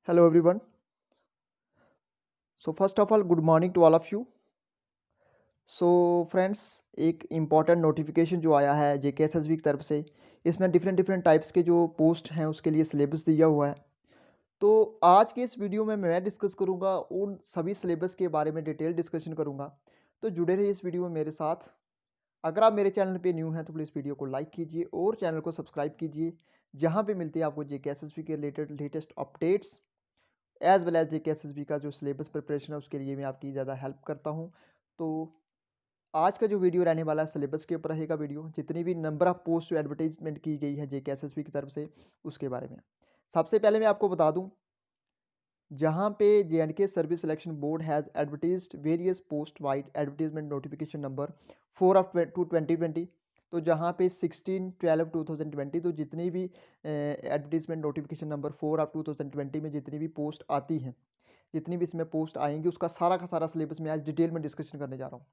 Hello everyone. So first of all, good morning to all of you. So friends, एक important notification जो आया है JKSSB की तरफ से, इसमें डिफरेंट डिफरेंट टाइप्स के जो पोस्ट हैं उसके लिए सिलेबस दिया हुआ है। तो आज के इस वीडियो में मैं डिस्कस करूंगा उन सभी सिलेबस के बारे में, डिटेल डिस्कशन करूंगा। तो जुड़े रहिए इस वीडियो में मेरे साथ। अगर आप मेरे चैनल पे न्यू हैं तो प्लीज़ वीडियो को लाइक कीजिए और चैनल को सब्सक्राइब कीजिए, जहाँ पे मिलती है आपको जेकेएसएसबी के related latest updates as well as JKSSB का जो सिलेबस प्रिपरेशन है उसके लिए मैं आपकी ज़्यादा हेल्प करता हूँ। तो आज का जो वीडियो रहने वाला है सिलेबस के ऊपर रहेगा वीडियो, जितनी भी नंबर ऑफ पोस्ट जो एडवर्टाइजमेंट की गई है जेकेएसएसबी की तरफ से उसके बारे में। सबसे पहले मैं आपको बता दूं, जहां पे J&K service selection board has advertised various post wide advertisement notification number 4 of 2020। तो जहां पे 16/12/2020, तो जितनी भी एडवर्टाइजमेंट नोटिफिकेशन नंबर 4 ऑफ 2020 में जितनी भी पोस्ट आती हैं, जितनी भी इसमें पोस्ट आएंगी, उसका सारा का सारा सिलेबस मैं आज डिटेल में डिस्कशन करने जा रहा हूँ।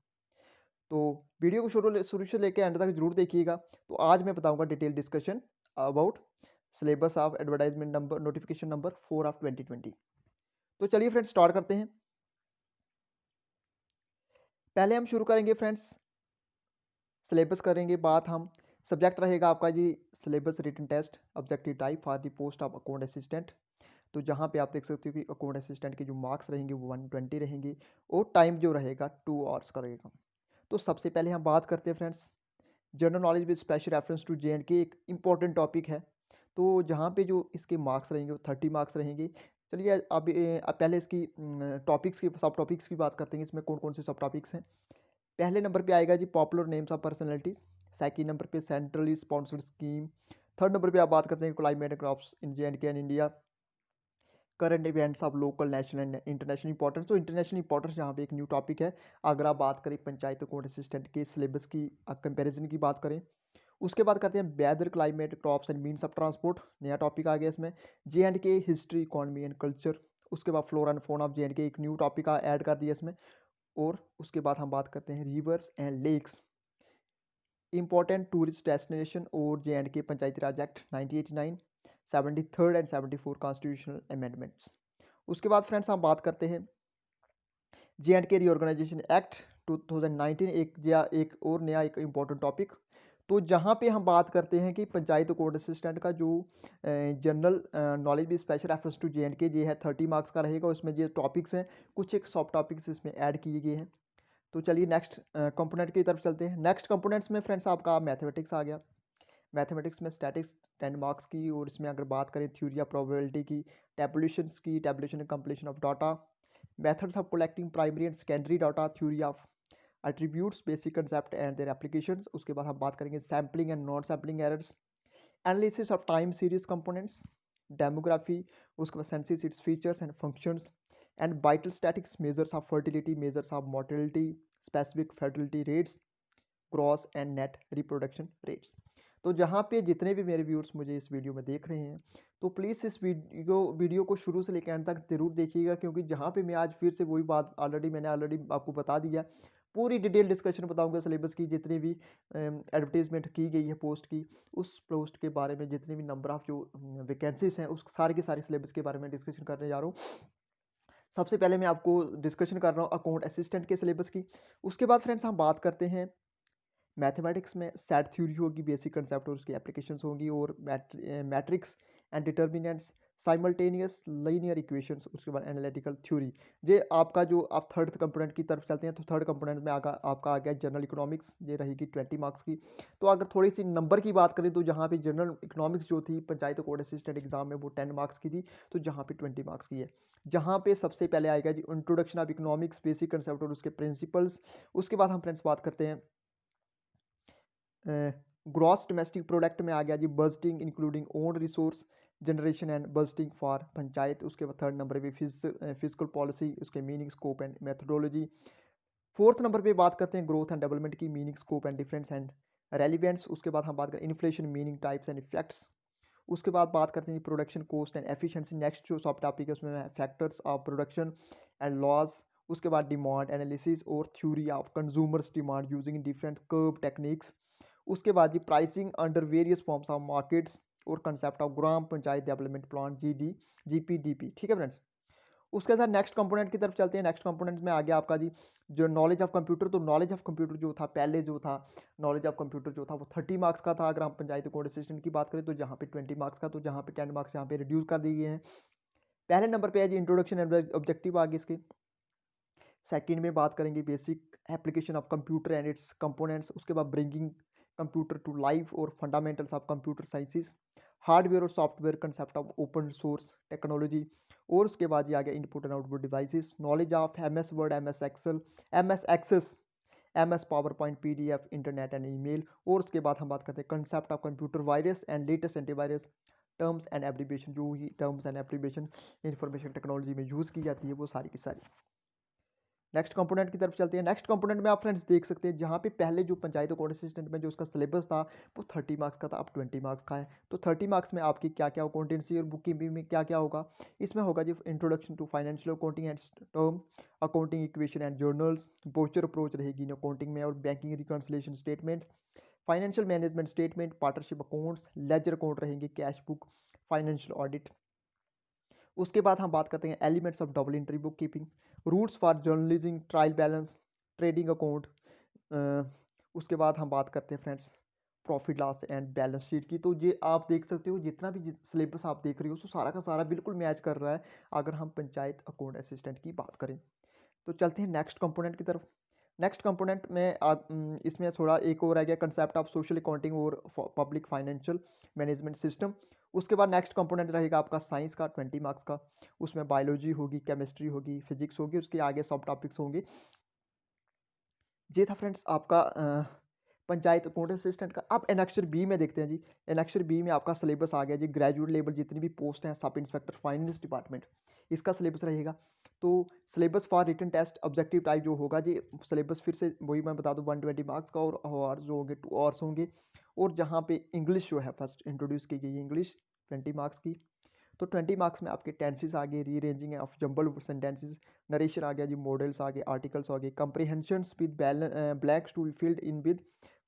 तो वीडियो को शुरू से लेकर एंड तक जरूर देखिएगा। तो आज मैं बताऊंगा detail discussion about syllabus of advertisement number notification number 4 of 2020। तो चलिए फ्रेंड्स, स्टार्ट करते हैं। पहले हम शुरू करेंगे फ्रेंड्स, सिलेबस करेंगे बात हम। सब्जेक्ट रहेगा आपका जी syllabus written test objective type for the post of account assistant. तो जहाँ पे आप देख सकते हो कि अकाउंट असिस्टेंट के जो मार्क्स रहेंगे वो 120 रहेंगे और टाइम जो रहेगा 2 आवर्स का रहेगा। तो सबसे पहले हम बात करते हैं friends, general knowledge with special reference to J and K, एक इम्पॉर्टेंट टॉपिक है। तो जहाँ पे जो इसके मार्क्स रहेंगे वो 30 मार्क्स रहेंगे। चलिए अब पहले इसकी टॉपिक्स की, सब टॉपिक्स की बात करते हैं, इसमें कौन कौन से सब टॉपिक्स हैं। पहले नंबर पे आएगा जी popular names of personalities. Second number पे centrally sponsored scheme. Third number पे आप बात करते हैं climate crops in J and K and India. Current events of local national and international importance. तो इंटरनेशनल इंपॉर्टेंस यहाँ पे एक न्यू टॉपिक है। अगर आप बात करें पंचायत अकाउंट असिस्टेंट के सिलेबस की कंपैरिजन की बात करें, उसके बाद करते हैं weather climate crops and means of transport, नया टॉपिक आ गया इसमें। J and K history economy and culture. उसके बाद flora and fauna of J and K, एक न्यू टॉपिक ऐड कर दिया इसमें। और उसके बाद हम बात करते हैं rivers and lakes, important tourist destination और J and K Panchayati Raj act 1989, 73rd and 74 constitutional amendments. उसके बाद फ्रेंड्स हम बात करते हैं J and K reorganisation act 2019, एक और नया एक इम्पॉर्टेंट टॉपिक। तो जहाँ पे हम बात करते हैं कि पंचायत कोड असिस्टेंट का जो जनरल नॉलेज भी special reference to J and K, ये है 30 मार्क्स का रहेगा। उसमें ये टॉपिक्स हैं, कुछ एक सॉफ्ट टॉपिक्स इसमें ऐड किए गए हैं। तो चलिए नेक्स्ट कंपोनेंट की तरफ चलते हैं। नेक्स्ट कंपोनेंट्स में फ्रेंड्स आपका मैथमेटिक्स आ गया। मैथमेटिक्स में स्टैटिक्स 10 मार्क्स की, और इसमें अगर बात करें थ्योरी ऑफ प्रोबेबिलिटी की, tabulation and completion of data, methods of collecting primary and secondary data, theory of attributes, basic concept and their applications. उसके बाद हम बात करेंगे sampling and non sampling errors, analysis of time series components, demography. उसके बाद census its features and functions, and vital statics, measures of fertility, measures of mortality, specific fertility rates, cross and net reproduction rates. तो जहाँ पे जितने भी मेरे viewers मुझे इस वीडियो में देख रहे हैं, तो प्लीज़ इस वीडियो को शुरू से लेकर एंड तक ज़रूर देखिएगा, क्योंकि जहाँ पे मैं आज फिर से वही बात मैंने ऑलरेडी आपको बता दिया। पूरी डिटेल डिस्कशन बताऊंगा सिलेबस की, जितनी भी एडवर्टीजमेंट की गई है पोस्ट की, उस पोस्ट के बारे में जितने भी नंबर ऑफ जो वैकेंसीज हैं, उस सारे के सारे सिलेबस के बारे में डिस्कशन करने जा रहा हूँ। सबसे पहले मैं आपको डिस्कशन कर रहा हूँ अकाउंट असिस्टेंट के सिलेबस की। उसके बाद फ्रेंड्स हम बात करते हैं मैथमेटिक्स में सेट थ्योरी होगी, बेसिक कंसेप्ट और उसकी एप्लीकेशंस होंगी, और matrix and determinants, simultaneous linear equations, उसके बाद एनालिटिकल थ्योरी। ये आपका जो आप थर्ड कंपोनेंट की तरफ चलते हैं, तो थर्ड कंपोनेंट में आपका आ गया जनरल इकोनॉमिक्स, ये रहेगी 20 मार्क्स की। तो अगर थोड़ी सी नंबर की बात करें, तो जहाँ पे जनरल इकोनॉमिक्स जो थी पंचायत कोड असिस्टेंट एग्जाम में, वो 10 मार्क्स की थी, तो जहाँ पे 20 मार्क्स की है। जहाँ पे सबसे पहले आएगा जी introduction of economics, basic concept और उसके प्रिंसिपल्स। उसके बाद हम फ्रेंड्स बात करते हैं ग्रॉस डोमेस्टिक प्रोडक्ट में आ गया जी budgeting including own resource generation and budgeting for panchayat. उसके बाद थर्ड नंबर पे फिजिकल पॉलिसी, उसके meaning scope and methodology. Fourth number पे बात करते हैं ग्रोथ एंड डेवलपमेंट की, meaning scope and difference and relevance. उसके बाद हम बात करें inflation, meaning types and effects. उसके बाद बात करते हैं production cost and efficiency. Next जो सब टॉपिक है उसमें factors of production and loss. उसके बाद डिमांड एनालिसिस और theory of consumers demand using different curve techniques. उसके बाद जी pricing under various forms of markets. और concept of Gram Panchayat development plan GPDP। ठीक है फ्रेंड्स। उसके साथ नेक्स्ट कंपोनेंट की तरफ चलते हैं। नेक्स्ट कंपोनेंट में आ गया आपका जी जो नॉलेज ऑफ कंप्यूटर। तो नॉलेज ऑफ कंप्यूटर जो था पहले जो था, नॉलेज ऑफ कंप्यूटर जो था वो 30 मार्क्स का था। अगर हम पंचायती कोड असिस्टेंट की बात करें तो जहाँ पे 20 मार्क्स का, तो जहाँ पे 10 मार्क्स यहाँ पे रिड्यूस कर दिए गए हैं। पहले नंबर पे है जी इंट्रोडक्शन एंड ऑब्जेक्टिव आगे इसके। सेकंड में बात करेंगे basic application of computer and its components. उसके बाद ब्रिंगिंग कंप्यूटर टू लाइफ और fundamentals of computer sciences, hardware और software concept of open source technology. और उसके बाद ये आ गया input and output devices, knowledge of MS Word, MS Excel, MS Access, MS PowerPoint, PDF, internet and email. और उसके बाद हम बात करते हैं concept of computer virus and latest antivirus, terms and abbreviation, जो ही terms and abbreviation information technology में यूज़ की जाती है वो सारी की सारी। नेक्स्ट कंपोनेंट की तरफ चलते हैं। नेक्स्ट कंपोनेंट में आप फ्रेंड्स देख सकते हैं जहाँ पे पहले जो पंचायत कोड असिस्टेंट में जो उसका सिलेबस था वो 30 मार्क्स का था, अब 20 मार्क्स का है। तो 30 मार्क्स में आपकी क्या क्या अकाउंटेंसी और बुक कीपिंग में क्या क्या होगा, इसमें होगा जी introduction to financial accounting and term, accounting equation and journals, voucher approach रहेगी इन अकाउंटिंग में, और banking reconciliation statement, financial management statement, partnership accounts, ledger account रहेंगे, कैश बुक, फाइनेंशियल ऑडिट। उसके बाद हम बात करते हैं elements of double entry book keeping, rules for journalism, trial balance, trading account. उसके बाद हम बात करते हैं friends profit loss and balance sheet की। तो ये आप देख सकते हो जितना भी सिलेबस आप देख रहे हो सो सारा का सारा बिल्कुल मैच कर रहा है अगर हम पंचायत अकाउंट असिस्टेंट की बात करें। तो चलते हैं नेक्स्ट कंपोनेंट की तरफ। नेक्स्ट कंपोनेंट में इसमें थोड़ा एक और आ गया कंसेप्ट ऑफ सोशल अकाउंटिंग और पब्लिक फाइनेंशियल मैनेजमेंट सिस्टम। उसके बाद नेक्स्ट कंपोनेंट रहेगा आपका साइंस का 20 मार्क्स का। उसमें बायोलॉजी होगी, केमिस्ट्री होगी, फिजिक्स होगी, उसके आगे सब टॉपिक्स होंगे। ये था फ्रेंड्स आपका पंचायत अकाउंट असिस्टेंट का। अब एनेक्चर बी में देखते हैं जी। एनेक्चर बी में आपका सिलेबस आ गया जी, ग्रेजुएट लेवल जितनी भी पोस्ट हैं, सब इंस्पेक्टर फाइनेंस डिपार्टमेंट, इसका सिलेबस रहेगा। तो syllabus for written test objective type जो होगा जी, सिलेबस फिर से वही मैं बता दूं 120 मार्क्स का, और आवर्स जो होंगे 2 आवर्स होंगे। और जहाँ पे इंग्लिश जो है फर्स्ट इंट्रोड्यूस की गई है इंग्लिश 20 मार्क्स की। तो 20 मार्क्स में आपके टेंसेस आ गए, rearranging of jumble sentences, narration आ गया जी, मॉडल्स आ गए, आर्टिकल्स आ गए, comprehensions with blanks to be filled in with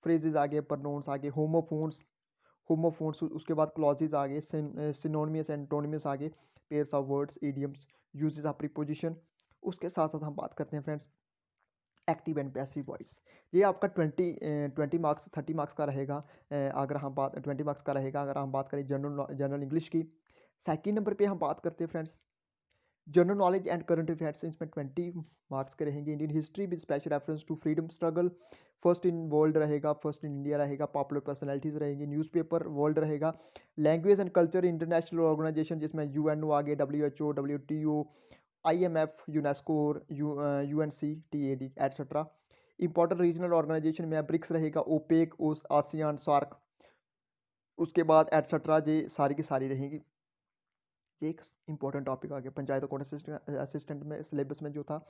phrases आ गए, प्रोनाउंस आ गए, होमोफोन्स, उसके बाद क्लॉजेज आ गए, सिनोनिमस एंटोनिमस आ गए, pairs of words, idioms, uses of preposition. उसके साथ साथ हम बात करते हैं friends active and passive voice. ये आपका 20 मार्क्स 30 मार्क्स का रहेगा। अगर हम बात 20 मार्क्स का रहेगा अगर हम बात करें जनरल इंग्लिश की। सेकंड नंबर पे हम बात करते हैं friends general knowledge and current affairs, इसमें 20 मार्क्स के रहेंगे। Indian history with special reference to freedom struggle, first in world रहेगा, फर्स्ट इन इंडिया रहेगा, पॉपुलर पर्सनैलिटीज रहेंगी, न्यूज़पेपर वर्ल्ड रहेगा, language and culture international organisation जिसमें UNO आगे, WHO, WTO, IMF, UNESCO और UNCTAD etcetera. Important regional organisation में BRICS रहेगा, OPEC, ASEAN, SAARC, उसके बाद एट्सेट्रा, ये सारी की सारी रहेंगी। ये एक इंपॉर्टेंट टॉपिक आ गया पंचायत अकाउंट असिस्टेंट में सिलेबस में जो था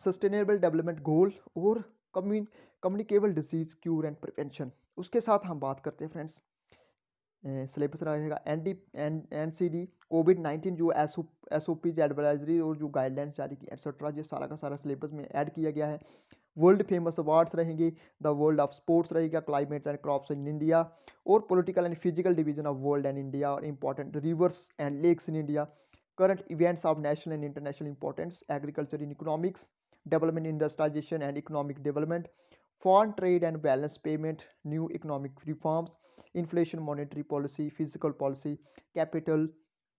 सस्टेनेबल डेवलपमेंट गोल और communicable disease cure and prevention. उसके साथ हम बात करते हैं फ्रेंड्स सिलेबस रहेगा NCD COVID-19 जो SOPs एडवाइजरी और जो गाइडलाइंस जारी की एटसेट्रा, ये सारा का सारा सिलेबस में ऐड किया गया है। वर्ल्ड फेमस अवार्ड्स रहेंगे, द वर्ल्ड ऑफ स्पोर्ट्स रहेगा, climates and crops in India, और political and physical division of world and India, और important rivers and lakes in India, current events of national and international importance, agriculture in economics, development industrialisation and economic development, foreign trade and balance payment, new economic reforms, inflation, monetary policy, physical policy, capital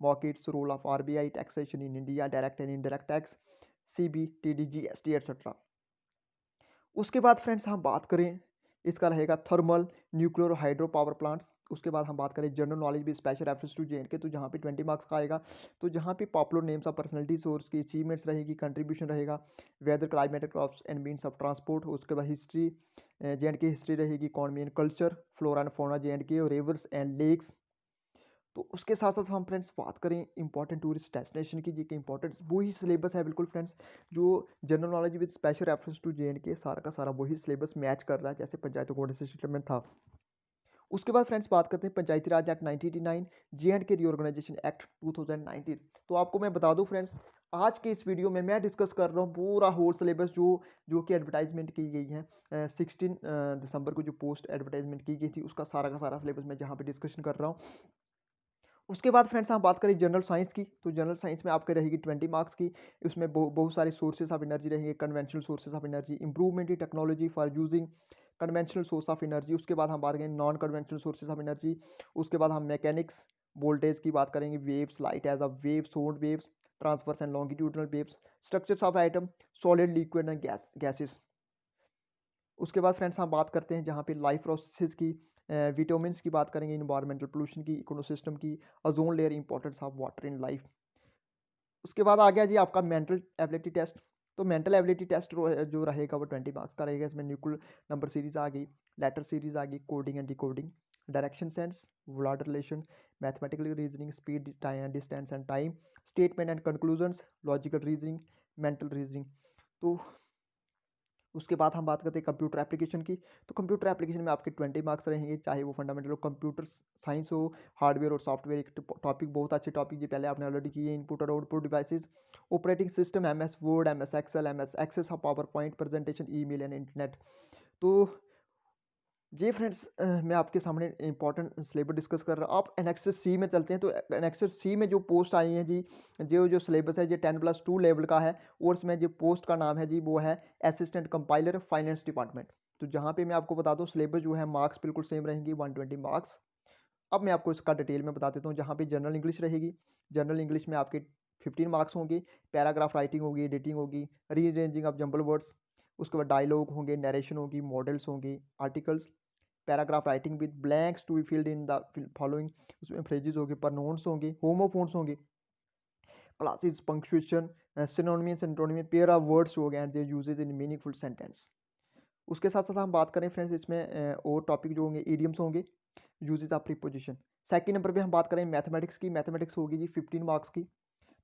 markets, role of RBI, taxation in India, direct and indirect tax, CBTD, GST etcetera. उसके बाद friends हम बात करें इसका रहेगा thermal, nuclear, hydro power plants. उसके बाद हम बात करें जनरल नॉलेज भी स्पेशल रेफरेंस टू JNK, तो जहाँ पे 20 मार्क्स का आएगा। तो जहाँ पे पॉपुलर नेम्स ऑफ पर्सनैलिटीज और उसकी अचीवमेंट्स रहेगी, कंट्रीब्यूशन रहेगा, weather, climate, crops and means of transport. उसके बाद हिस्ट्री, JNK हिस्ट्री रहेगी, economy and culture, flora and fauna JNK, और रिवर्स एंड लेक्स। तो उसके साथ साथ हम फ्रेंड्स बात करें इंपॉर्टेंट टूरिस्ट डेस्टिनेशन की, जी के इंपॉर्टेंट वही सिलेबस है बिल्कुल फ्रेंड्स जो general knowledge with special reference to JNK, सारा का सारा वही सिलेबस मैच कर रहा है जैसे पंचायत कोड सिस्टम में था। उसके बाद फ्रेंड्स बात करते हैं पंचायती Raj act 1989, JNK reorganisation act 2019। तो आपको मैं बता दूं फ्रेंड्स आज के इस वीडियो में मैं डिस्कस कर रहा हूँ पूरा होल सिलेबस जो कि एडवर्टाइजमेंट की गई है 16 दिसंबर को जो पोस्ट एडवर्टाइजमेंट की गई थी उसका सारा का सारा सिलेबस मैं जहाँ पे डिस्कशन कर रहा हूँ। उसके बाद फ्रेंड्स हम बात करें जनरल साइंस की, तो जनरल साइंस में आपके रहेगी 20 मार्क्स की। उसमें बहुत सारे सोर्सेज ऑफ एनर्जी रहेंगे, conventional sources of energy, improvement in technology for using conventional source of energy. उसके बाद हम बात करेंगे non conventional sources of energy. उसके बाद हम मैकेनिक्स, वोल्टेज की बात करेंगे, waves, light as a wave, sound waves, transverse and longitudinal waves, structures of atom, solid, liquid and gases. उसके बाद फ्रेंड्स हम बात करते हैं जहाँ पे लाइफ प्रोसेसेस की, विटामिन्स की बात करेंगे, इन्वायरमेंटल पोल्यूशन की, इकोसिस्टम की, ozone layer, importance of water in life. उसके बाद आ गया जी आपका मेंटल एबिलिटी टेस्ट। तो मेंटल एबिलिटी टेस्ट जो रहेगा वो 20 मार्क्स का रहेगा। इसमें न्यूक्ल नंबर सीरीज आ गई, लेटर सीरीज आ गई, coding and decoding, direction sense, word relation, mathematical reasoning, speed, distance and time, statement and conclusions, logical reasoning, mental reasoning. तो उसके बाद हम बात करते हैं कंप्यूटर एप्लीकेशन की। तो कंप्यूटर एप्लीकेशन में आपके 20 मार्क्स रहेंगे, चाहे वो फंडामेंटल हो, कंप्यूटर साइंस हो, हार्डवेयर और सॉफ्टवेयर। एक टॉपिक, बहुत अच्छे टॉपिक जी, पहले आपने ऑलरेडी किए, इनपुट और output devices, operating system, MS Word, MS Excel, MS Access, power point presentation, email and internet. तो जी फ्रेंड्स, मैं आपके सामने इंपॉर्टेंट सिलेबस डिस्कस कर रहा हूँ। आप एनेक्सस सी में चलते हैं, तो एनेक्सस सी में जो पोस्ट आई हैं जी, जो जो सिलेबस है ये 10+2 लेवल का है, और इसमें जो पोस्ट का नाम है जी वो है असिस्टेंट कंपाइलर फाइनेंस डिपार्टमेंट। तो जहाँ पे मैं आपको बता दूँ, सिलेबस जो है मार्क्स बिल्कुल सेम रहेंगी, 120 मार्क्स। अब मैं आपको इसका डिटेल में बता देता हूँ। जहाँ पे जनरल इंग्लिश रहेगी, जनरल इंग्लिश में आपके 15 मार्क्स होंगे, पैराग्राफ राइटिंग होगी, एडिटिंग होगी, रीअरेंजिंग ऑफ जंबल वर्ड्स, उसके बाद डायलॉग होंगे, नरेशन होगी, मॉडल्स होंगे, articles, paragraph writing with blanks to be filled in the following, उसमें फ्रेजेस होंगे, प्रनोन्स होंगे, होमोफोन्स होंगे, clauses, punctuation, synonyms, antonym, pair of words हो गए and their uses in meaningful sentence. उसके साथ साथ हम बात करें फ्रेंड्स, इसमें और टॉपिक जो होंगे, ईडियम्स होंगे, uses of preposition. Second number पे हम बात करें मैथमेटिक्स की। मैथमेटिक्स होगी जी 15 मार्क्स की।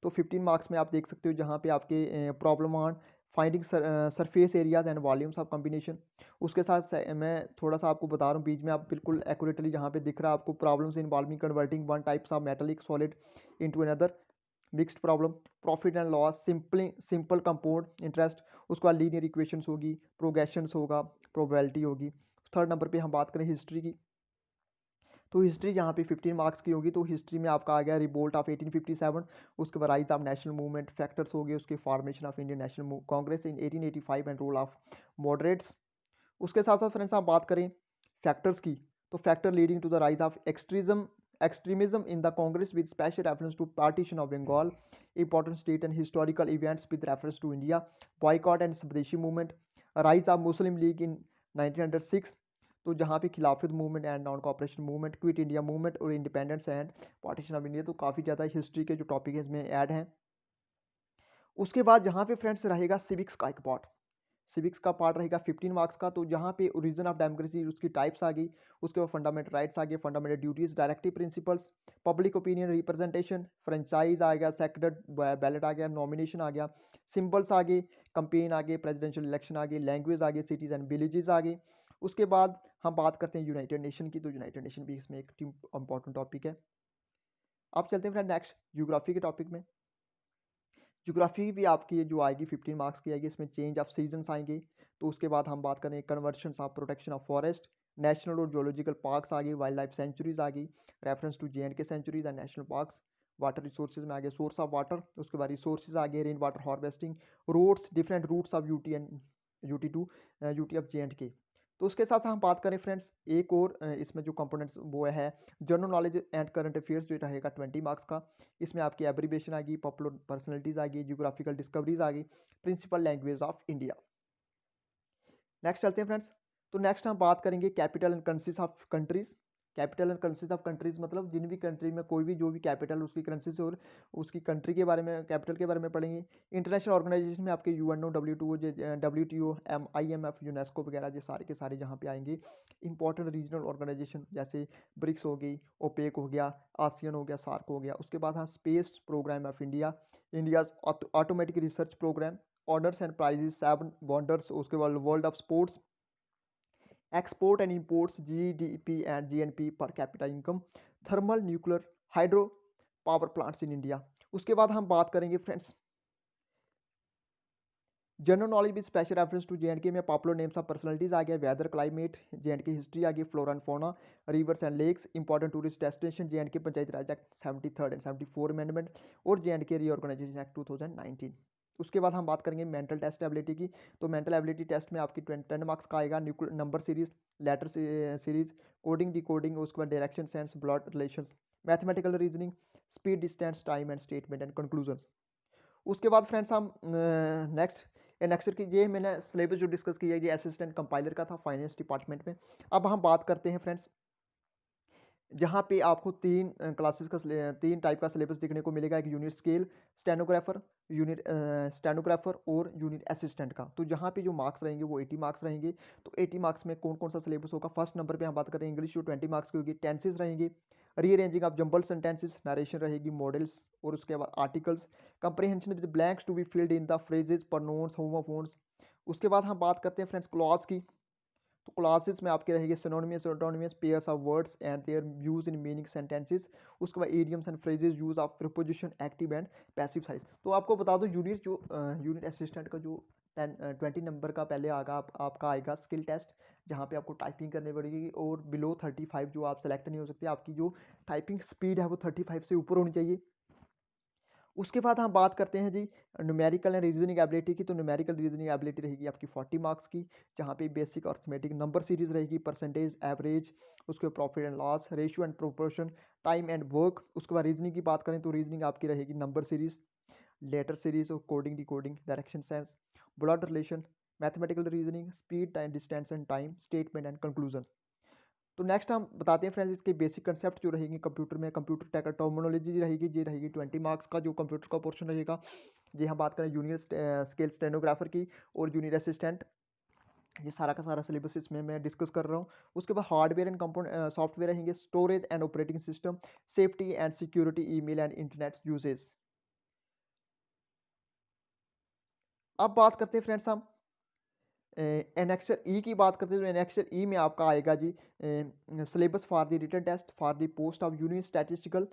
तो 15 मार्क्स में आप देख सकते हो जहाँ पे आपके problem on finding surface areas and volumes of combination. उसके साथ मैं थोड़ा सा आपको बता रहा हूँ, बीच में आप बिल्कुल एक्यूरेटली जहाँ पे दिख रहा है आपको, problems involving converting one types of metallic solid into another, mixed problem, profit and loss, simple compound interest. उसके बाद लीनियर इक्वेशंस होगी, प्रोग्रेशंस होगा, प्रोबेबिलिटी होगी। थर्ड नंबर पे हम बात करें हिस्ट्री की। तो हिस्ट्री यहाँ पे 15 मार्क्स की होगी। तो हिस्ट्री में आपका आ गया रिवोल्ट ऑफ 1857, उसके बाद rise of national movement, factors हो गए, उसके formation of Indian National Congress in 1885 and role of moderates. उसके साथ साथ फ्रेंड्स आप बात करें फैक्टर्स की, तो factor leading to the rise of extremism in the Congress with special reference to partition of Bengal, important state and historical events with reference to India, boycott and Swadeshi movement, rise of Muslim League in 1906। तो जहाँ पे Khilafat movement and non cooperation movement, quit India movement और independence and partition of India. तो काफ़ी ज़्यादा history के जो topic है इसमें ऐड हैं। उसके बाद यहाँ पे फ्रेंड्स रहेगा सिविक्स का एक पार्ट। सिविक्स का पार्ट रहेगा 15 मार्क्स का। तो यहाँ पे ओरिजिन ऑफ डेमोक्रेसी, उसकी टाइप्स आ गई, उसके बाद फंडामेंटल राइट्स आ गए, fundamental duties, directive principles, public opinion, representation, franchise आ गया, सेक्रेट बैलेट आ गया, नॉमिनेशन आ गया, सिंबल्स आ गए, कंपेन आ गए, प्रेसिडेंशियल इलेक्शन आ गए, लैंग्वेज आ गई, सिटीज एंड विलेजेस आ गई। उसके बाद हम बात करते हैं यूनाइटेड नेशन की। तो यूनाइटेड नेशन भी इसमें एक इंपॉर्टेंट टॉपिक है। अब चलते हैं फ्रेंड नेक्स्ट ज्योग्राफी के टॉपिक में। ज्योग्राफी भी आपकी जो आएगी 15 मार्क्स की आएगी। इसमें चेंज ऑफ सीजन्स आएंगे। तो उसके बाद हम बात करें conversion of protection of forest, national और जोलॉजिकल पार्क्स आ गई, वाइल्ड लाइफ सेंचुरीज आ गई, reference to JNK sanctuaries and national parks, water resources में आ गए, सोर्स ऑफ वाटर। उसके बाद रिसोर्सेज आ गए, rain water harvesting, roads, different routes of UT and UT2, UT of JNK। तो उसके साथ हम बात करें फ्रेंड्स, एक और इसमें जो कंपोनेंट्स वो है general knowledge and current affairs, जो रहेगा 20 मार्क्स का। इसमें आपकी एब्रीवेशन आ गई, पॉपुलर पर्सनैलिटीज आ गई, जियोग्राफिकल डिस्कवरीज आ गई, principal language of India. Next चलते हैं फ्रेंड्स। तो नेक्स्ट हम बात करेंगे capital and currencies of countries. Capital and currencies of countries मतलब जिन भी कंट्री में कोई भी जो भी कैपिटल उसकी करेंसीज और उसकी कंट्री के बारे में, कैपिटल के बारे में पढ़ेंगे। इंटरनेशनल ऑर्गेनाइजेशन में आपके UNO, WTO, IMF, यूनेस्को वगैरह ये सारे के सारे जहाँ पे आएंगे। इंपॉर्टेंट रीजनल ऑर्गेनाइजेशन जैसे ब्रिक्स हो गई, ओपेक हो गया, आसियन हो गया, सार्क हो गया। उसके बाद हाँ space programme of India, India automatic research programme, honours and prizes, 7 wonders. उसके बाद world of sports, export and imports, GDP and GNP per capita income, thermal, nuclear, hydro power plants in India. उसके बाद हम बात करेंगे friends general knowledge with special reference to J and K में popular names of personalities आ गया, weather climate, J and K history आ गई, flora and fauna, rivers and lakes, important tourist destination, J and K Panchayati Raj act 73 and 74 amendment और J and K reorganisation act 2019। उसके बाद हम बात करेंगे मेंटल टेस्ट एबिलिटी की। तो मेंटल एबिलिटी टेस्ट में आपकी 10 मार्क्स का आएगा, number series, letter series, coding decoding, उसके बाद direction sense, blood relations, mathematical reasoning, speed, distance, time and statement and conclusions. उसके बाद फ्रेंड्स हम नेक्स्ट की ये मैंने सिलेबस जो डिस्कस किया ये असिस्टेंट कंपाइलर का था फाइनेंस डिपार्टमेंट में। अब हम बात करते हैं फ्रेंड्स जहाँ पे आपको तीन टाइप का सिलेबस देखने को मिलेगा, एक यूनिट स्केल, स्टेनोग्राफर, स्टेनोग्राफर और यूनिट असिस्टेंट का। तो जहाँ पे जो मार्क्स रहेंगे वो 80 मार्क्स रहेंगे। तो 80 मार्क्स में कौन कौन सा सिलेबस होगा? फर्स्ट नंबर पे हम बात करें इंग्लिश, जो 20 मार्क्स की होगी, टेंसेज रहेंगे, rearranging of jumble sentences, narration रहेगी, मॉडल्स और उसके बाद articles, comprehension with blanks to be filled in the phrases, pronouns, homophones. उसके बाद हम बात करते हैं फ्रेंड्स क्लॉज की। तो क्लासेस में आपके रहेंगे synonyms, antonyms, pairs of words and their use in meaning sentences. उसके बाद idioms and phrases, use of preposition, active and passive size. तो आपको बता दो यूनिट असिस्टेंट का जो 20 नंबर का पहले आएगा आपका आएगा स्किल टेस्ट, जहाँ पे आपको टाइपिंग करनी पड़ेगी और बिलो 35 जो आप सेलेक्ट नहीं हो सकते, आपकी जो टाइपिंग स्पीड है वो 35 से ऊपर होनी चाहिए। उसके बाद हम बात करते हैं जी न्यूमेरिकल एंड रीजनिंग एबिलिटी की। तो न्यूमेरिकल रीजनिंग एबिलिटी रहेगी आपकी 40 मार्क्स की, जहाँ पे बेसिक अर्थमेटिक, नंबर सीरीज रहेगी, परसेंटेज, एवरेज, उसके बाद profit and loss, ratio and proportion, time and work. उसके बाद रीजनिंग की बात करें तो रीजनिंग आपकी रहेगी नंबर सीरीज, लेटर सीरीज और coding decoding, direction sense, blood relation, mathematical reasoning, speed, time, distance and time, statement and conclusion. तो नेक्स्ट हम बताते हैं फ्रेंड्स इसके बेसिक कंसेप्ट जो रहेंगे कंप्यूटर में, कंप्यूटर टेक टर्मिनोलॉजी रहेगी, ये रहेगी 20 मार्क्स का जो कंप्यूटर का पोर्शन रहेगा। जी हम बात करें जूनियर स्केल स्टेनोग्राफर की और जूनियर असिस्टेंट, ये सारा का सारा सिलेबस इसमें मैं डिस्कस कर रहा हूँ। उसके बाद हार्डवेयर एंड कंपोनेंट सॉफ्टवेयर रहेंगे, storage and operating system, safety and security, email and internet usage. अब बात करते हैं फ्रेंड्स हम एनेक्सर ई की बात करते हैं। तो एनेक्सर ई में आपका आएगा जी syllabus for the written test for the post of union statistical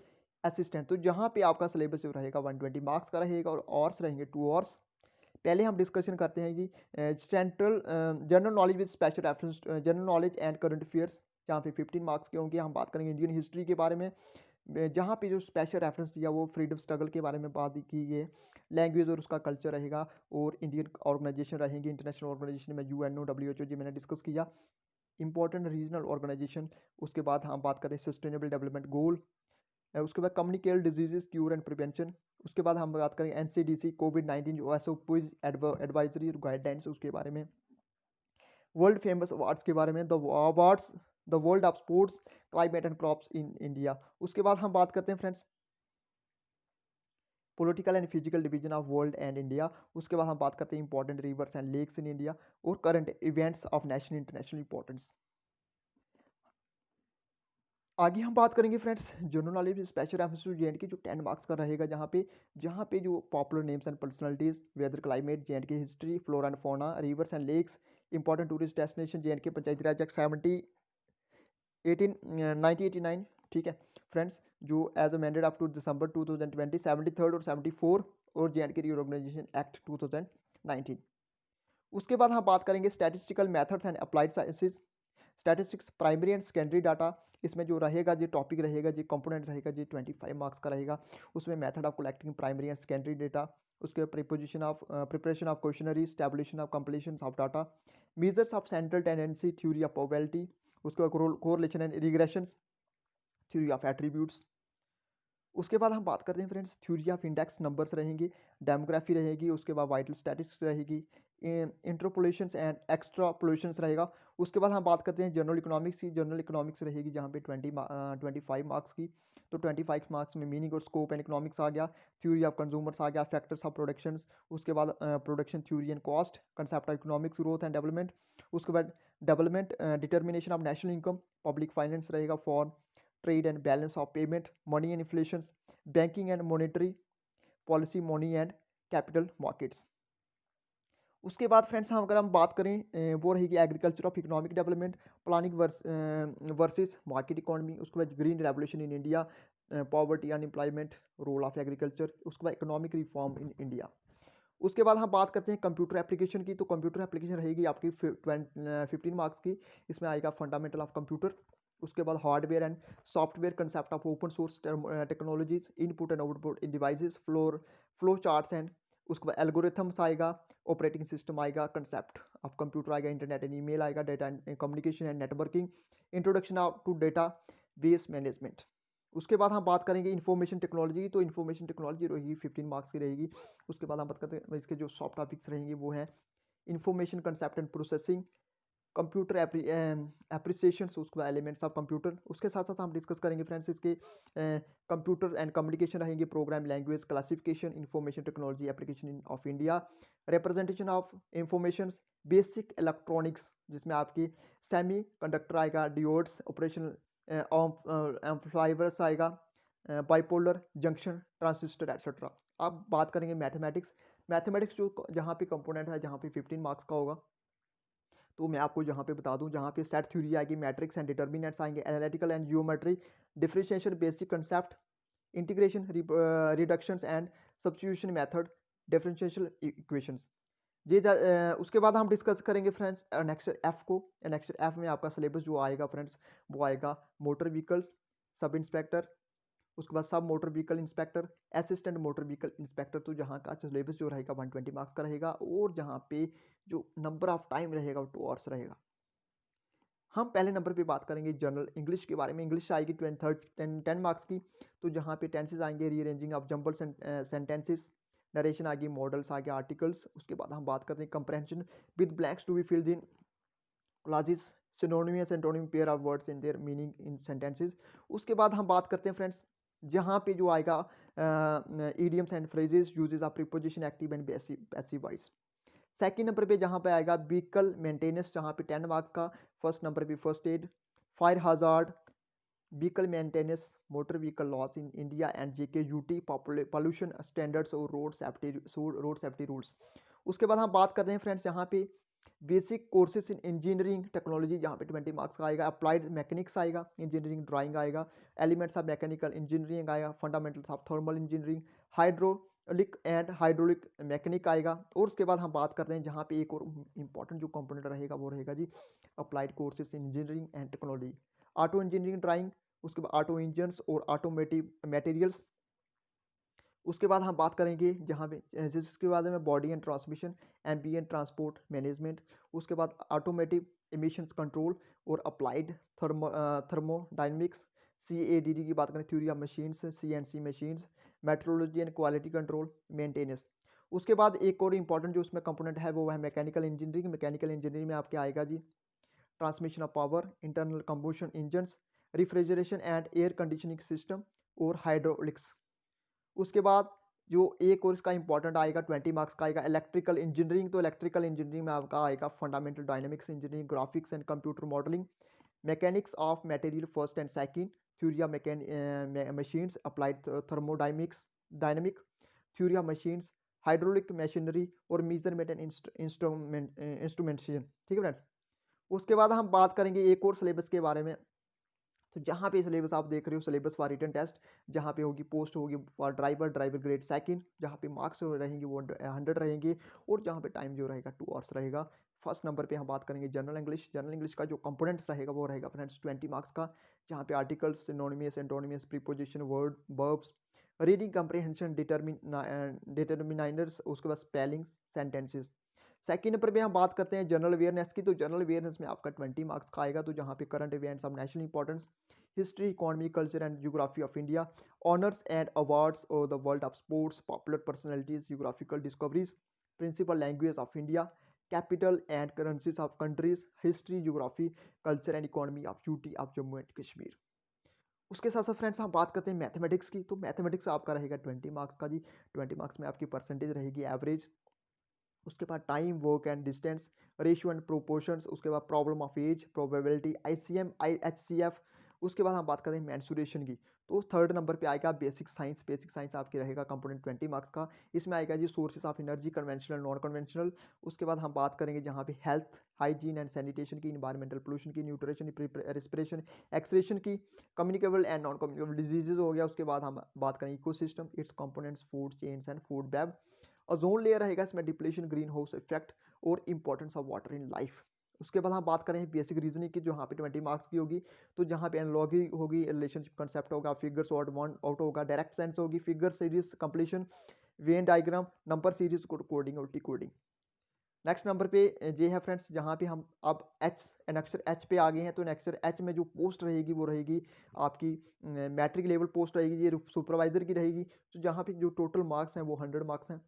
assistant. तो जहाँ पे आपका सिलेबस जो रहेगा 120 मार्क्स का रहेगा और आवर्स रहेंगे 2 आवर्स। पहले हम डिस्कशन करते हैं जी central general knowledge with special reference, general knowledge and current affairs, जहाँ पे 15 मार्क्स के होंगे। हम बात करेंगे इंडियन हिस्ट्री के बारे में, जहाँ पे जो स्पेशल रेफरेंस दिया वो फ्रीडम स्ट्रगल के बारे में बात की है, लैंग्वेज और उसका कल्चर रहेगा, और इंडियन ऑर्गेनाइजेशन रहेंगी, इंटरनेशनल ऑर्गेनाइजेशन में यूएनओ, डब्ल्यूएचओ जी मैंने डिस्कस किया, इंपॉर्टेंट रीजनल ऑर्गेनाइजेशन। उसके बाद हम बात करें सस्टेनेबल डेवलपमेंट गोल, उसके बाद communicable diseases cure and prevention. उसके बाद हम बात करें एनसीडीसी कोविड-19 जो एसओपीज एडवाइजरी गाइडलाइंस उसके बारे में, वर्ल्ड फेमस अवार्ड्स के बारे में, the awards, the world of sports, climate and crops in India. उसके बाद हम बात करते हैं friends political and physical division of world and India. उसके बाद हम बात करते हैं important rivers and lakes in India और current events of national international importance. आगे हम बात करेंगे friends general knowledge special reference to J की जो 10 मार्क्स का रहेगा, जहाँ पे जो popular names and personalities, weather climate, J की history, flora and fauna, rivers and lakes, important tourist destination, J K Panchayati Raj act 1989। ठीक है फ्रेंड्स, जो as amended up to December 2020, 73 और 74 और जे के रीऑर्गेनाइजेशन एक्ट 2019। उसके बाद हम बात करेंगे statistical methods and applied sciences, statistics primary and secondary data. इसमें जो रहेगा जी टॉपिक रहेगा जी कंपोनेंट रहेगा जी 25 मार्क्स का रहेगा। उसमें method of collecting primary and secondary data, उसके preposition of preparation of questionnaire, establishment of completion of data, measures of central tendency, theory of probability, उसके बाद correlation and regression, theory of attributes. उसके बाद हम बात करते हैं friends theory of index numbers रहेंगी, डेमोग्राफी रहेगी, उसके बाद वाइटल स्टैटिस्टिक्स रहेगी, इंटरपोलेशंस एंड एक्स्ट्रापोलेशंस रहेगा। उसके बाद हम बात करते हैं जनरल इकोनॉमिक्स की। जनरल इकोनॉमिक्स रहेगी जहाँ पे 25 मार्क्स की। तो 25 मार्क्स में मीनिंग और स्कोप एंड इकोनॉमिक्स आ गया, थ्योरी ऑफ कंज्यूमर्स आ गया, फैक्टर्स ऑफ प्रोडक्शंस, उसके बाद production theory and cost, concept of economics growth and development, उसके बाद development determination of national income, public finance रहेगा, for trade and balance of payment, money and inflation, banking and monetary policy, money and capital markets. उसके बाद friends हम अगर हम बात करें वो रहेगी agriculture of economic development, planning versus market economy, उसके बाद green revolution in India, poverty unemployment, role of agriculture, उसके बाद इकोनॉमिक रिफॉर्म इन इंडिया। उसके बाद हम बात करते हैं कंप्यूटर एप्लीकेशन की, तो कंप्यूटर एप्लीकेशन रहेगी आपकी 15 मार्क्स की। इसमें आएगा फंडामेंटल ऑफ कंप्यूटर। उसके बाद hardware and software concept of open source technologies, input and output in devices, flow charts and उसके बाद एल्गोरिथम्स आएगा, ऑपरेटिंग सिस्टम आएगा, कंसेप्ट ऑफ कंप्यूटर आएगा, इंटरनेट एंड ईमेल आएगा, data and communication and networking, introduction of to database management. उसके बाद हम बात करेंगे इन्फॉर्मेशन टेक्नोलॉजी, तो इन्फॉर्मेशन टेक्नोलॉजी रहेगी 15 मार्क्स की रहेगी। उसके बाद हम बात करते हैं इसके जो सॉफ्ट टॉपिक्स रहेंगे वो हैं information concept and processing, computer appreciations, उसके बाद एलिमेंट्स ऑफ कंप्यूटर। उसके साथ साथ हम डिस्कस करेंगे फ्रेंड्स इसके कंप्यूटर एंड कम्युनिकेशन रहेंगे, programme language classification, information technology application of India, representation of information, basic electronics जिसमें आपकी सेमी कंडक्टर आएगा, डियोड्स, ऑपरेशनल एम्पलीफायर्स आएगा, बाइपोलर जंक्शन, ट्रांजिस्टर एटसेट्रा। अब बात करेंगे मैथमेटिक्स। मैथमेटिक्स जो जहाँ पे कंपोनेंट है जहाँ पे 15 मार्क्स का होगा, तो मैं आपको यहाँ पे बता दूँ, जहाँ पे सेट थ्योरी आएगी, मैट्रिक्स एंड डिटर्मिनेंट्स आएंगे, analytical and geometry, differentiation basic concept, integration, reductions and substitution method, differential equations. उसके बाद हम डिस्कस करेंगे फ्रेंड्स नेक्स्ट एफ को। नेक्स्ट एफ में आपका सिलेबस जो आएगा फ्रेंड्स वो आएगा मोटर व्हीकल्स, सब इंस्पेक्टर, उसके बाद सब motor vehicle inspector, assistant motor vehicle inspector. तो जहाँ का सिलेबस जो रहेगा 120 मार्क्स का रहेगा, और जहाँ पे जो नंबर ऑफ टाइम रहेगा वो 2 आवर्स रहेगा। हम पहले नंबर पे बात करेंगे जनरल इंग्लिश के बारे में। इंग्लिश आएगी 10 मार्क्स की, तो जहाँ पे टेंसेज आएंगे, rearranging of jumble sentences, narration आ गई, मॉडल्स आ गए, आर्टिकल्स। उसके बाद हम बात करते हैं comprehension with blanks to be filled in clauses, synonymous antonym, pair of words in their meaning in sentences. उसके बाद हम बात करते हैं फ्रेंड्स जहाँ पे जो आएगा idioms and phrases, uses of preposition, active and passive voice. Second number पे जहाँ पे आएगा व्हीकल मेंटेनेंस, जहाँ पे 10 मार्क्स का। फर्स्ट नंबर पे first aid, fire hazard, vehicle maintenance, motor vehicle loss in India and JK UT, pollution standards और road safety rules. उसके बाद हम बात करते हैं फ्रेंड्स यहाँ पे basic courses in engineering technology, जहाँ पे 20 मार्क्स का आएगा, अप्लाइड मैकेनिक्स आएगा, इंजीनियरिंग ड्राइंग आएगा, एलिमेंट्स ऑफ मैकेनिकल इंजीनियरिंग आएगा, fundamentals of thermal engineering, hydraulic and hydraulic mechanic आएगा। और उसके बाद हम बात करते हैं जहाँ पे एक और इंपॉर्टेंट जो कंपोनेंट रहेगा वो रहेगा जी applied courses in engineering and technology, auto engineering drawing, उसके बाद ऑटो इंजन्स और ऑटोमेटिव मटेरियल्स। उसके बाद हम बात करेंगे जहाँ पे जिसके बाद में body and transmission, ambient transport management, उसके बाद ऑटोमेटिव एमिशंस कंट्रोल और अप्लाइड थर्मोडायनेमिक्स। CADD की बात करें, theory of machines, CNC machines, metrology and quality control, maintenance. उसके बाद एक और इंपॉर्टेंट जो उसमें कंपोनेंट है वो है मैकेनिकल इंजीनियरिंग। मैकेनिकल इंजीनियरिंग में आपके आएगा जी transmission of power, internal combustion engines, refrigeration and air conditioning system और हाइड्रोलिक्स। उसके बाद जो एक और इसका इंपॉर्टेंट आएगा 20 मार्क्स का आएगा इलेक्ट्रिकल इंजीनियरिंग। तो इलेक्ट्रिकल इंजीनियरिंग में आपका आएगा fundamental dynamics engineering, graphics and computer modelling, mechanics of material first and second, theory of machines, applied thermodynamics, dynamic theory of machines, hydraulic machinery और मेजरमेंट एंड इंस्ट्रूमेंटेशन। ठीक है friends. उसके बाद हम बात करेंगे एक और सिलेबस के बारे में। तो जहाँ पे सिलेबस आप देख रहे हो, सिलेबस फॉर रिटन टेस्ट, जहाँ पे होगी पोस्ट होगी for driver, driver grade second, जहाँ पे मार्क्स रहेंगे वो 100 रहेंगे, और जहाँ पे टाइम जो रहेगा 2 आवर्स रहेगा। फर्स्ट नंबर पे हम बात करेंगे जनरल इंग्लिश। जनरल इंग्लिश का जो कंपोनेंट्स रहेगा वो रहेगा फ्रेंड्स 20 मार्क्स का, जहाँ पे articles, synonyms, antonyms, preposition, word, verbs, reading comprehension, determiners, उसके बाद स्पेलिंग्स, सेंटेंसेस। सेकंड नंबर पे हम बात करते हैं जनरल अवेयरनेस की। तो जनरल अवेयरनेस में आपका 20 मार्क्स का आएगा, तो जहाँ पे current events of national importance, history, economy, culture and geography of India, honours and awards और the world of sports, popular personalities, geographical discoveries, principal language of India, capital and currencies of countries, history, geography, culture and economy of UT of Jammu and Kashmir. उसके साथ साथ friends हम बात करते हैं mathematics की। तो मैथमेटिक्स आपका रहेगा 20 मार्क्स का जी। 20 मार्क्स में आपकी परसेंटेज रहेगी एवरेज। उसके बाद time, work and distance, ratio and proportions, उसके बाद problem of age, probability, ICM, IHCF। उसके बाद हम बात करें मेंसुरेशन की। तो थर्ड नंबर पे आएगा बेसिक साइंस। बेसिक साइंस आपकी रहेगा कंपोनेंट 20 मार्क्स का। इसमें आएगा जी sources of energy, conventional, non conventional. उसके बाद हम बात करेंगे जहाँ पे हेल्थ, हाइजीन एंड सैनिटेशन की, इन्वायरमेंटल पोल्यूशन की, न्यूट्रिशन, रेस्पिरेशन, एक्सरेशन की, communicable and non communicable diseases हो गया। उसके बाद हम बात करें ecosystem, its components, food chains and food web, ozone layer रहेगा इसमें, डिप्लीशन, ग्रीन हाउस इफेक्ट और importance of water in life. उसके बाद हम बात करें बेसिक रीजनिंग की, जो यहाँ पे 20 मार्क्स की होगी। तो जहाँ पे एनालॉजी होगी, रिलेशनशिप कंसेप्ट होगा, फिगर्स और वन आउट होगा, डायरेक्ट सेंस होगी, figure series completion, Venn diagram, number series, coding और टिकोडिंग। नेक्स्ट नंबर पे ये है फ्रेंड्स, जहाँ पे हम अब एच अक्षर एच पे आ गए हैं। तो अक्षर एच में जो पोस्ट रहेगी वो रहेगी आपकी मैट्रिक लेवल पोस्ट रहेगी, ये सुपरवाइजर की रहेगी। तो जहाँ पे जो टोटल मार्क्स हैं वो 100 मार्क्स हैं,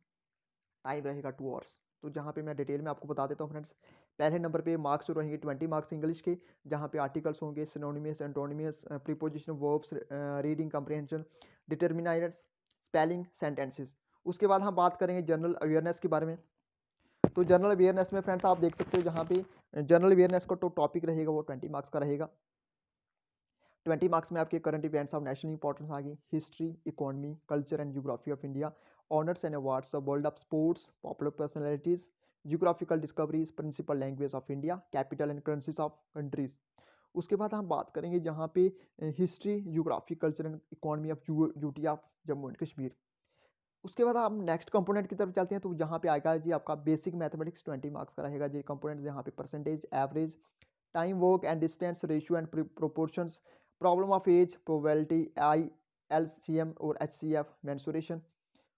टाइम रहेगा 2 आवर्स। तो जहाँ पे मैं डिटेल में आपको बता देता हूँ फ्रेंड्स। पहले नंबर पे मार्क्स जो रहेंगे 20 मार्क्स इंग्लिश के, जहाँ पे आर्टिकल्स होंगे, synonyms, antonyms, preposition, verbs, reading comprehension, determiners, spelling, sentences. उसके बाद हम बात करेंगे जनरल अवेयरनेस के बारे में। तो जनरल अवेयरनेस में फ्रेंड्स आप देख सकते हो, जहाँ पे जनरल अवेयरनेस का तो टॉपिक रहेगा वो 20 मार्क्स का रहेगा। 20 मार्क्स में आपके current events of national importance आ गई, history, economy, culture and geography of India, honours and awards of world of sports, popular personalities, geographical discoveries, principal language of India, capital and currencies of countries. उसके बाद हम बात करेंगे जहाँ पे history, geography, culture and economy of UT of Jammu and Kashmir. उसके बाद हम नेक्स्ट कंपोनेंट की तरफ चलते हैं। तो जहाँ पे आएगा जी आपका बेसिक मैथमेटिक्स, 20 मार्क्स का रहेगा जी कंपोनेंट, जहाँ पे percentage, average, time, work and distance, ratio and proportions, problem of age, probability, I LCM और एचसीएफ, मेंसुरेशन।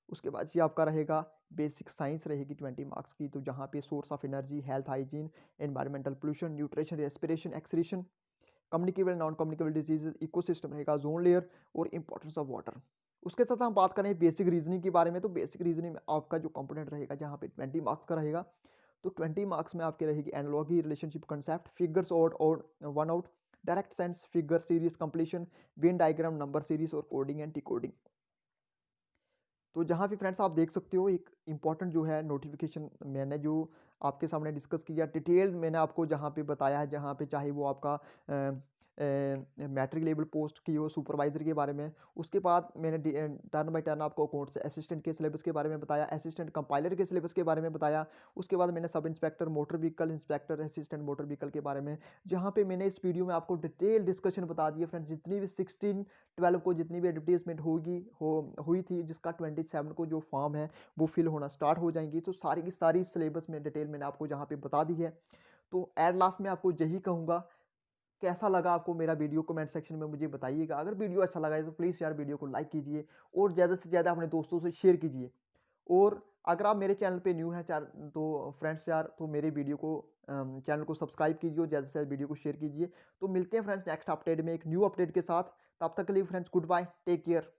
उसके बाद जी आपका रहेगा बेसिक साइंस रहेगी 20 मार्क्स की। तो जहाँ पे source of energy, health, hygiene, environmental pollution, nutrition, respiration, excretion, communicable, non communicable disease, ecosystem रहेगा, जोन लेयर और इंपॉर्टेंस ऑफ वाटर। उसके साथ हम बात करें बेसिक रीजनिंग के बारे में। तो बेसिक रीजनिंग में आपका जो कंपोनेंट रहेगा, जहाँ पे 20 मार्क्स का रहेगा। तो 20 मार्क्स में आपकी रहेगी एनालॉजी, रिलेशनशिप कंसेप्ट, फिगर्स और one out, direct sense, figure series completion, Venn diagram, number series और कोडिंग एंड टिकोडिंग। तो जहाँ भी फ्रेंड्स आप देख सकते हो, एक इंपॉर्टेंट जो है नोटिफिकेशन मैंने जो आपके सामने डिस्कस किया, डिटेल मैंने आपको जहाँ पे बताया है, जहाँ पे चाहे वो आपका मैट्रिक लेवल पोस्ट की हो, सुपरवाइजर के बारे में। उसके बाद मैंने टर्न बाय टर्न आपको अकाउंट्स असिस्टेंट के सिलेबस के बारे में बताया, असिस्टेंट कंपाइलर के सिलेबस के बारे में बताया। उसके बाद मैंने sub inspector motor vehicle, inspector assistant motor vehicle के बारे में, जहाँ पे मैंने इस वीडियो में आपको डिटेल डिस्कशन बता दिया फ्रेंड्स। जितनी भी 16-12 को जितनी भी एडवर्टीजमेंट हुई थी, जिसका 27 को जो फॉर्म है वो फिल होना स्टार्ट हो जाएंगी। तो सारी की सारी सिलेबस में डिटेल मैंने आपको जहाँ पे बता दी है। तो एट लास्ट में आपको यही कहूँगा, कैसा लगा आपको मेरा वीडियो कमेंट सेक्शन में मुझे बताइएगा। अगर वीडियो अच्छा लगा है तो प्लीज़ यार वीडियो को लाइक कीजिए और ज़्यादा से ज़्यादा अपने दोस्तों से शेयर कीजिए। और अगर आप मेरे चैनल पे न्यू हैं तो फ्रेंड्स यार, तो मेरे वीडियो को चैनल को सब्सक्राइब कीजिए और ज़्यादा से ज़्यादा वीडियो को शेयर कीजिए। तो मिलते हैं फ्रेंड्स नेक्स्ट अपडेट में एक न्यू अपडेट के साथ। तब तक के लिए friends goodbye, take care.